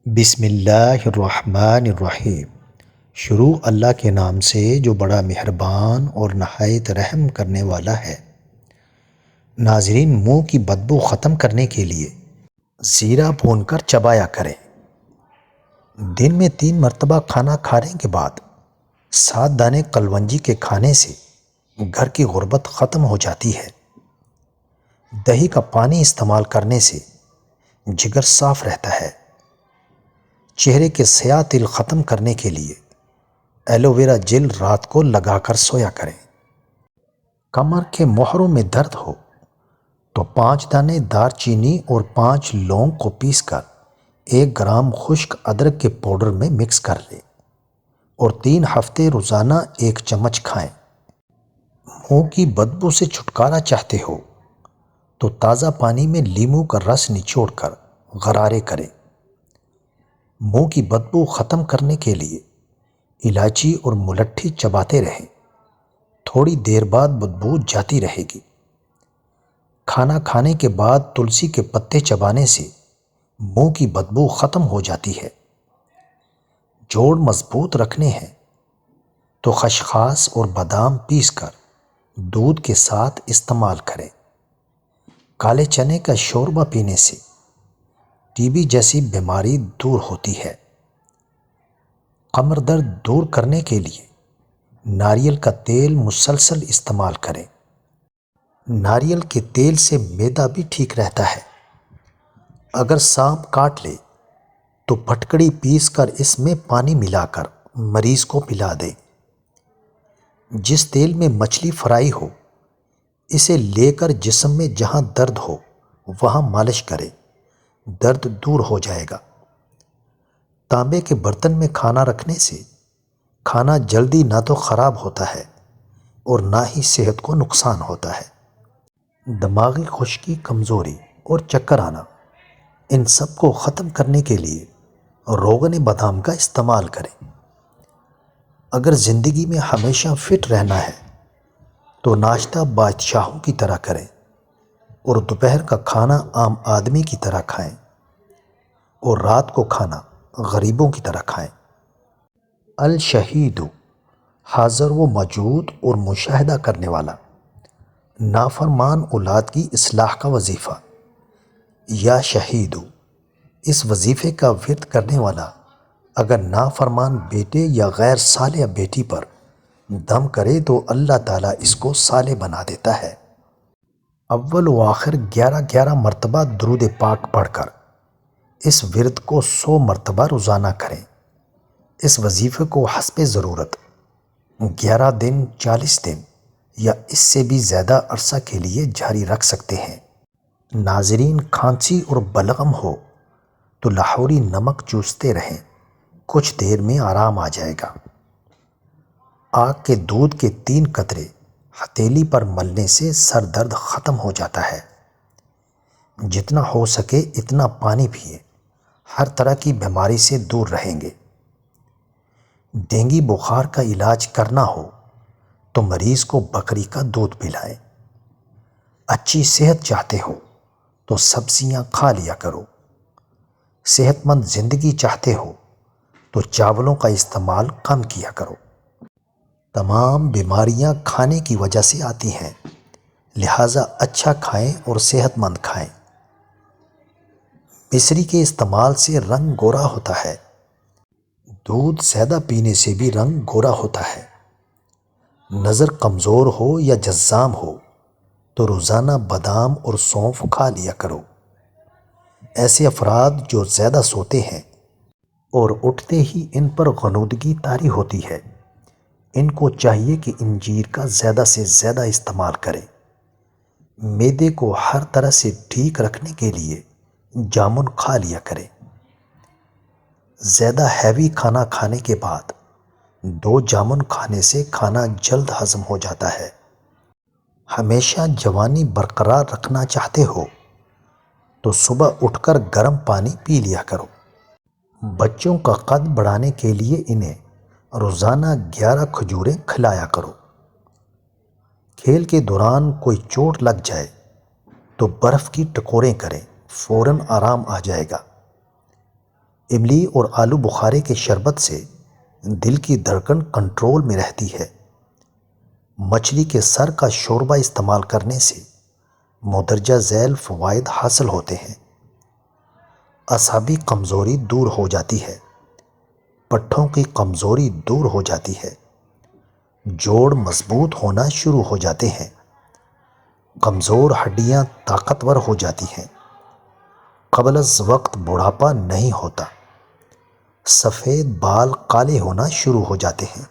بسم اللہ الرحمن الرحیم۔ شروع اللہ کے نام سے جو بڑا مہربان اور نہایت رحم کرنے والا ہے۔ ناظرین، منہ کی بدبو ختم کرنے کے لیے زیرہ بھون کر چبایا کریں۔ دن میں 3 مرتبہ کھانا کھانے کے بعد 7 دانے کلونجی کے کھانے سے گھر کی غربت ختم ہو جاتی ہے۔ دہی کا پانی استعمال کرنے سے جگر صاف رہتا ہے۔ چہرے کے سیاہ تل ختم کرنے کے لیے ایلو ویرا جیل رات کو لگا کر سویا کریں۔ کمر کے موہروں میں درد ہو تو 5 دانے دار چینی اور 5 لونگ کو پیس کر 1 گرام خشک ادرک کے پاؤڈر میں مکس کر لیں اور 3 ہفتے روزانہ 1 چمچ کھائیں۔ منہ کی بدبو سے چھٹکارا چاہتے ہو تو تازہ پانی میں لیموں کا رس نچوڑ کر غرارے کریں۔ منہ کی بدبو ختم کرنے کے لیے الائچی اور ملٹھی چباتے رہیں، تھوڑی دیر بعد بدبو جاتی رہے گی۔ کھانا کھانے کے بعد تلسی کے پتے چبانے سے منہ کی بدبو ختم ہو جاتی ہے۔ جوڑ مضبوط رکھنے ہیں تو خسخاس اور بادام پیس کر دودھ کے ساتھ استعمال کریں۔ کالے چنے کا شوربہ پینے سے ٹی بی جیسی بیماری دور ہوتی ہے۔ کمر درد دور کرنے کے لیے ناریل کا تیل مسلسل استعمال کریں۔ ناریل کے تیل سے معدہ بھی ٹھیک رہتا ہے۔ اگر سانپ کاٹ لے تو پھٹکڑی پیس کر اس میں پانی ملا کر مریض کو پلا دیں۔ جس تیل میں مچھلی فرائی ہو اسے لے کر جسم میں جہاں درد ہو وہاں مالش کریں، درد دور ہو جائے گا۔ تانبے کے برتن میں کھانا رکھنے سے کھانا جلدی نہ تو خراب ہوتا ہے اور نہ ہی صحت کو نقصان ہوتا ہے۔ دماغی خشکی، کمزوری اور چکر آنا، ان سب کو ختم کرنے کے لیے روغن بادام کا استعمال کریں۔ اگر زندگی میں ہمیشہ فٹ رہنا ہے تو ناشتہ بادشاہوں کی طرح کریں اور دوپہر کا کھانا عام آدمی کی طرح کھائیں اور رات کو کھانا غریبوں کی طرح کھائیں۔ الشہید، حاضر و موجود اور مشاہدہ کرنے والا، نافرمان اولاد کی اصلاح کا وظیفہ۔ یا شہید، اس وظیفے کا ورد کرنے والا اگر نافرمان بیٹے یا غیر صالح بیٹی پر دم کرے تو اللہ تعالیٰ اس کو صالح بنا دیتا ہے۔ اول و آخر 11 مرتبہ درود پاک پڑھ کر اس ورد کو 100 مرتبہ روزانہ کریں۔ اس وظیفے کو حسب ضرورت 11 دن، 40 دن یا اس سے بھی زیادہ عرصہ کے لیے جاری رکھ سکتے ہیں۔ ناظرین، کھانسی اور بلغم ہو تو لاہوری نمک چوستے رہیں، کچھ دیر میں آرام آ جائے گا۔ آگ کے دودھ کے 3 قطرے ہتھیلی پر ملنے سے سر درد ختم ہو جاتا ہے۔ جتنا ہو سکے اتنا پانی پئیں، ہر طرح کی بیماری سے دور رہیں گے۔ ڈینگی بخار کا علاج کرنا ہو تو مریض کو بکری کا دودھ پلائیں۔ اچھی صحت چاہتے ہو تو سبزیاں کھا لیا کرو۔ صحت مند زندگی چاہتے ہو تو چاولوں کا استعمال کم کیا کرو۔ تمام بیماریاں کھانے کی وجہ سے آتی ہیں، لہٰذا اچھا کھائیں اور صحت مند کھائیں۔ مصری کے استعمال سے رنگ گورا ہوتا ہے۔ دودھ زیادہ پینے سے بھی رنگ گورا ہوتا ہے۔ نظر کمزور ہو یا جذام ہو تو روزانہ بادام اور سونف کھا لیا کرو۔ ایسے افراد جو زیادہ سوتے ہیں اور اٹھتے ہی ان پر غنودگی طاری ہوتی ہے، ان کو چاہیے کہ انجیر کا زیادہ سے زیادہ استعمال کریں۔ معدے کو ہر طرح سے ٹھیک رکھنے کے لیے جامن کھا لیا کریں۔ زیادہ ہیوی کھانا کھانے کے بعد 2 جامن کھانے سے کھانا جلد ہضم ہو جاتا ہے۔ ہمیشہ جوانی برقرار رکھنا چاہتے ہو تو صبح اٹھ کر گرم پانی پی لیا کرو۔ بچوں کا قد بڑھانے کے لیے انہیں روزانہ 11 کھجوریں کھلایا کرو۔ کھیل کے دوران کوئی چوٹ لگ جائے تو برف کی ٹکوریں کریں، فوراً آرام آ جائے گا۔ املی اور آلو بخارے کے شربت سے دل کی دھڑکن کنٹرول میں رہتی ہے۔ مچھلی کے سر کا شوربہ استعمال کرنے سے مندرجہ ذیل فوائد حاصل ہوتے ہیں۔ اعصابی کمزوری دور ہو جاتی ہے، پٹھوں کی کمزوری دور ہو جاتی ہے، جوڑ مضبوط ہونا شروع ہو جاتے ہیں، کمزور ہڈیاں طاقتور ہو جاتی ہیں، قبل از وقت بڑھاپا نہیں ہوتا، سفید بال کالے ہونا شروع ہو جاتے ہیں،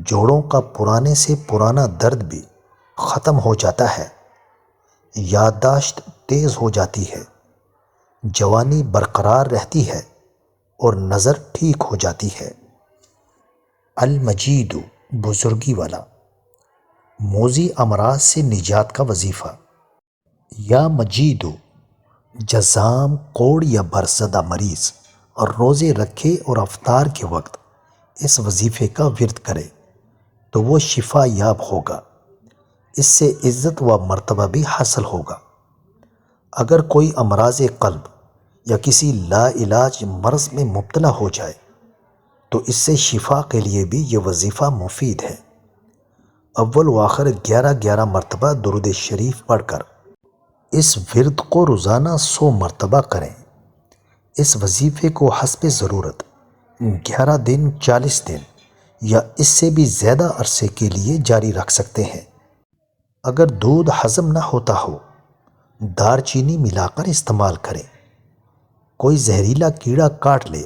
جوڑوں کا پرانے سے پرانا درد بھی ختم ہو جاتا ہے، یادداشت تیز ہو جاتی ہے، جوانی برقرار رہتی ہے اور نظر ٹھیک ہو جاتی ہے۔ المجید، بزرگی والا، موذی امراض سے نجات کا وظیفہ۔ یا مجید، جزام، کوڑ یا برزدہ مریض اور روزے رکھے اور افطار کے وقت اس وظیفے کا ورد کرے تو وہ شفا یاب ہوگا، اس سے عزت و مرتبہ بھی حاصل ہوگا۔ اگر کوئی امراض قلب یا کسی لا علاج مرض میں مبتلا ہو جائے تو اس سے شفا کے لیے بھی یہ وظیفہ مفید ہے۔ اول و آخر 11 مرتبہ درود شریف پڑھ کر اس ورد کو روزانہ 100 مرتبہ کریں۔ اس وظیفے کو حسب ضرورت 11 دن، 40 دن یا اس سے بھی زیادہ عرصے کے لیے جاری رکھ سکتے ہیں۔ اگر دودھ ہضم نہ ہوتا ہو، دار چینی ملا کر استعمال کریں۔ کوئی زہریلا کیڑا کاٹ لے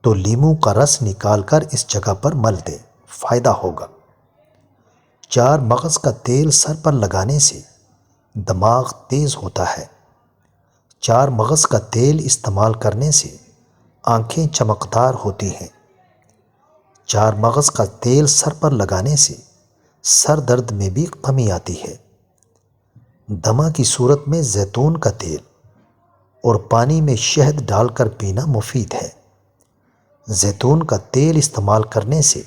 تو لیموں کا رس نکال کر اس جگہ پر مل دیں، فائدہ ہوگا۔ 4 مغز کا تیل سر پر لگانے سے دماغ تیز ہوتا ہے۔ 4 مغز کا تیل استعمال کرنے سے آنکھیں چمکدار ہوتی ہیں۔ 4 مغز کا تیل سر پر لگانے سے سر درد میں بھی کمی آتی ہے۔ دمہ کی صورت میں زیتون کا تیل اور پانی میں شہد ڈال کر پینا مفید ہے۔ زیتون کا تیل استعمال کرنے سے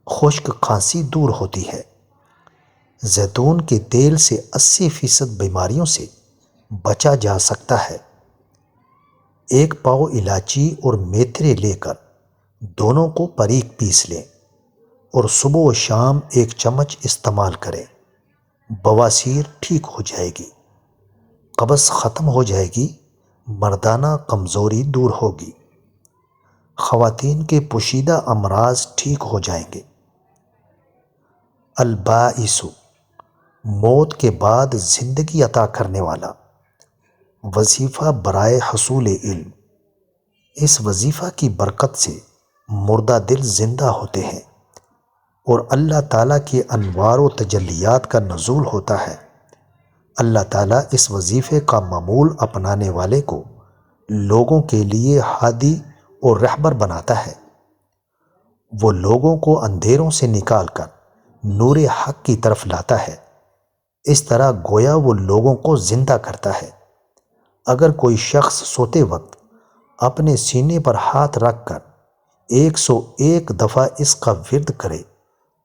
خشک کھانسی دور ہوتی ہے۔ زیتون کے تیل سے 80% بیماریوں سے بچا جا سکتا ہے۔ 1 پاؤ الائچی اور میتھرے لے کر دونوں کو باریک پیس لیں اور صبح و شام 1 چمچ استعمال کریں۔ بواسیر ٹھیک ہو جائے گی، قبض ختم ہو جائے گی، مردانہ کمزوری دور ہوگی، خواتین کے پوشیدہ امراض ٹھیک ہو جائیں گے۔ الباعث، موت کے بعد زندگی عطا کرنے والا، وظیفہ برائے حصول علم۔ اس وظیفہ کی برکت سے مردہ دل زندہ ہوتے ہیں اور اللہ تعالیٰ کے انوار و تجلیات کا نزول ہوتا ہے۔ اللہ تعالیٰ اس وظیفے کا معمول اپنانے والے کو لوگوں کے لیے ہادی اور رہبر بناتا ہے۔ وہ لوگوں کو اندھیروں سے نکال کر نور حق کی طرف لاتا ہے۔ اس طرح گویا وہ لوگوں کو زندہ کرتا ہے۔ اگر کوئی شخص سوتے وقت اپنے سینے پر ہاتھ رکھ کر 101 دفعہ اس کا ورد کرے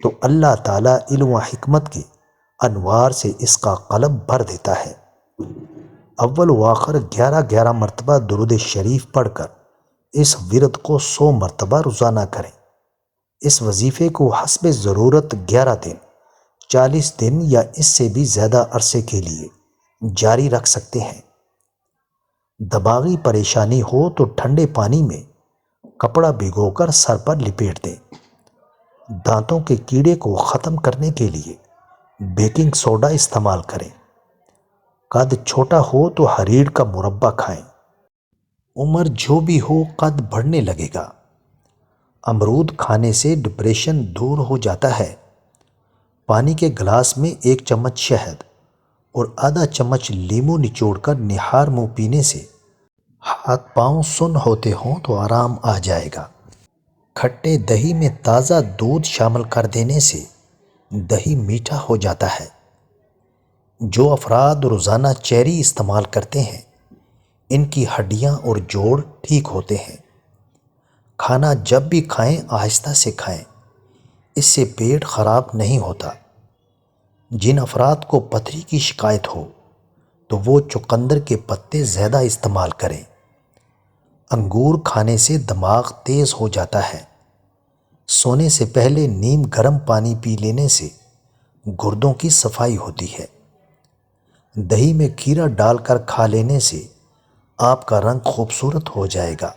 تو اللہ تعالیٰ علم و حکمت کے انوار سے اس کا قلب بھر دیتا ہے۔ اول و آخر 11 مرتبہ درود شریف پڑھ کر اس ورد کو 100 مرتبہ روزانہ کریں۔ اس وظیفے کو حسب ضرورت 11 دن، 40 دن یا اس سے بھی زیادہ عرصے کے لیے جاری رکھ سکتے ہیں۔ دماغی پریشانی ہو تو ٹھنڈے پانی میں کپڑا بھگو کر سر پر لپیٹ دیں۔ دانتوں کے کیڑے کو ختم کرنے کے لیے بیکنگ سوڈا استعمال کریں۔ قد چھوٹا ہو تو حریر کا مربع کھائیں۔ عمر جو بھی ہو قد بڑھنے لگے گا۔ امرود کھانے سے ڈپریشن دور ہو جاتا ہے۔ پانی کے گلاس میں 1 چمچ شہد اور آدھا چمچ لیموں نچوڑ کر نہار منہ پینے سے ہاتھ پاؤں سن ہوتے ہوں تو آرام آ جائے گا۔ کھٹے دہی میں تازہ دودھ شامل کر دینے سے دہی میٹھا ہو جاتا ہے۔ جو افراد روزانہ چیری استعمال کرتے ہیں ان کی ہڈیاں اور جوڑ ٹھیک ہوتے ہیں۔ کھانا جب بھی کھائیں آہستہ سے کھائیں، اس سے پیٹ خراب نہیں ہوتا۔ جن افراد کو پتھری کی شکایت ہو تو وہ چقندر کے پتے زیادہ استعمال کریں۔ انگور کھانے سے دماغ تیز ہو جاتا ہے۔ سونے سے پہلے نیم گرم پانی پی لینے سے گردوں کی صفائی ہوتی ہے۔ دہی میں کھیرا ڈال کر کھا لینے سے آپ کا رنگ خوبصورت ہو جائے گا۔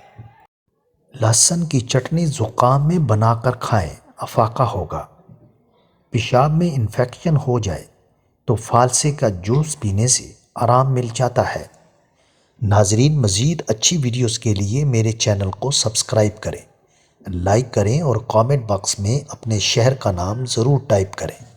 لہسن کی چٹنی زکام میں بنا کر کھائیں، افاقہ ہوگا۔ پیشاب میں انفیکشن ہو جائے تو فالسے کا جوس پینے سے آرام مل جاتا ہے۔ ناظرین، مزید اچھی ویڈیوز کے لیے میرے چینل کو سبسکرائب کریں، لائک کریں اور کامنٹ باکس میں اپنے شہر کا نام ضرور ٹائپ کریں۔